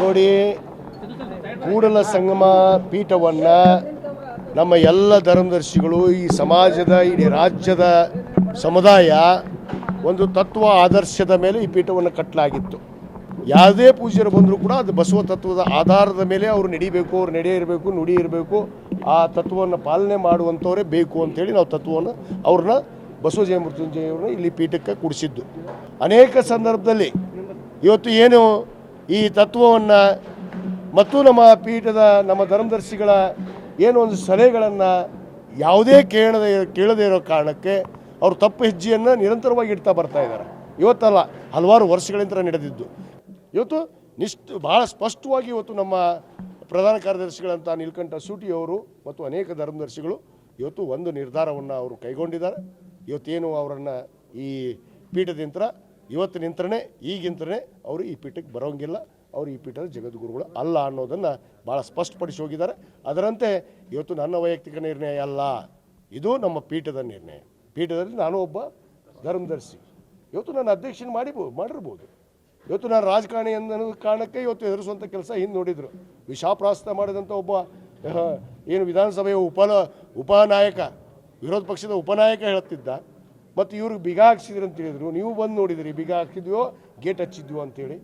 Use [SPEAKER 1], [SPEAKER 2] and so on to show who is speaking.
[SPEAKER 1] ನೋಡಿ, ಕೂಡಲ ಸಂಗಮ ಪೀಠವನ್ನು ನಮ್ಮ ಎಲ್ಲ ಧರ್ಮದರ್ಶಿಗಳು, ಈ ಸಮಾಜದ, ಇಡೀ ರಾಜ್ಯದ ಸಮುದಾಯ ಒಂದು ತತ್ವ ಆದರ್ಶದ ಮೇಲೆ ಈ ಪೀಠವನ್ನು ಕಟ್ಟಲಾಗಿತ್ತು. ಯಾವುದೇ ಪೂಜ್ಯರು ಬಂದರೂ ಕೂಡ ಅದು ಬಸವ ತತ್ವದ ಆಧಾರದ ಮೇಲೆ ಅವರು ನಡಿಬೇಕು, ಅವ್ರು ನಡೆ ಇರಬೇಕು, ನುಡಿ ಇರಬೇಕು, ಆ ತತ್ವವನ್ನು ಪಾಲನೆ ಮಾಡುವಂಥವರೇ ಬೇಕು ಅಂಥೇಳಿ ನಾವು ತತ್ವವನ್ನು ಅವ್ರನ್ನ ಬಸವ ಜಯ ಮೃತ್ಯುಂಜಯವ್ರನ್ನ ಇಲ್ಲಿ ಪೀಠಕ್ಕೆ ಕೂಡಿಸಿದ್ದು. ಅನೇಕ ಸಂದರ್ಭದಲ್ಲಿ ಇವತ್ತು ಏನು ಈ ತತ್ವವನ್ನು ಮತ್ತು ನಮ್ಮ ಪೀಠದ ನಮ್ಮ ಧರ್ಮದರ್ಶಿಗಳ ಏನು ಒಂದು ಸಲಹೆಗಳನ್ನು ಯಾವುದೇ ಕೇಳದೇ ಇರೋ ಕಾರಣಕ್ಕೆ ಅವರು ತಪ್ಪು ಹೆಜ್ಜೆಯನ್ನು ನಿರಂತರವಾಗಿ ಇಡ್ತಾ ಬರ್ತಾ ಇದ್ದಾರೆ. ಇವತ್ತಲ್ಲ, ಹಲವಾರು ವರ್ಷಗಳಿಂದ ನಡೆದಿದ್ದು. ಇವತ್ತು ಭಾಳ ಸ್ಪಷ್ಟವಾಗಿ ಇವತ್ತು ನಮ್ಮ ಪ್ರಧಾನ ಕಾರ್ಯದರ್ಶಿಗಳಂತ ನೀಲಕಂಠ ಸೂಟಿಯವರು ಮತ್ತು ಅನೇಕ ಧರ್ಮದರ್ಶಿಗಳು ಇವತ್ತು ಒಂದು ನಿರ್ಧಾರವನ್ನು ಅವರು ಕೈಗೊಂಡಿದ್ದಾರೆ. ಇವತ್ತೇನು ಅವರನ್ನು ಈ ಪೀಠದಿಂತ ಇವತ್ತಿನಿಂತನೇ ಈಗಿಂತನೇ ಅವರು ಈ ಪೀಠಕ್ಕೆ ಬರೋಂಗಿಲ್ಲ, ಅವರು ಈ ಪೀಠದ ಜಗದ್ಗುರುಗಳು ಅಲ್ಲ ಅನ್ನೋದನ್ನು ಭಾಳ ಸ್ಪಷ್ಟಪಡಿಸಿ ಹೋಗಿದ್ದಾರೆ. ಅದರಂತೆ ಇವತ್ತು ನನ್ನ ವೈಯಕ್ತಿಕ ನಿರ್ಣಯ ಅಲ್ಲ, ಇದು ನಮ್ಮ ಪೀಠದ ನಿರ್ಣಯ. ಪೀಠದಲ್ಲಿ ನಾನು ಒಬ್ಬ ಧರ್ಮದರ್ಶಿ, ಇವತ್ತು ನನ್ನ ಅಧ್ಯಕ್ಷನ ಮಾಡಿರ್ಬೋದು. ಇವತ್ತು ನಾನು ರಾಜಕಾರಣಿ ಅನ್ನೋ ಕಾರಣಕ್ಕೆ ಇವತ್ತು ಎದುರಿಸುವಂಥ ಕೆಲಸ ಹಿಂದೆ ನೋಡಿದರು. ವಿಷಾಪ್ರಾಸ್ತ ಮಾಡಿದಂಥ ಒಬ್ಬ ಏನು ವಿಧಾನಸಭೆಯ ಉಪನಾಯಕ, ವಿರೋಧ ಪಕ್ಷದ ಉಪನಾಯಕ ಹೇಳ್ತಿದ್ದ, ಮತ್ತು ಇವ್ರಿಗೆ ಬಿಗ ಹಾಕ್ಸಿದ್ರಿ ಅಂತ ಹೇಳಿದ್ರು. ನೀವು ಬಂದು ನೋಡಿದಿರಿ, ಬಿಗ ಹಾಕಿದ್ವೋ ಗೇಟ್ ಹಚ್ಚಿದ್ವೋ ಅಂತೇಳಿ.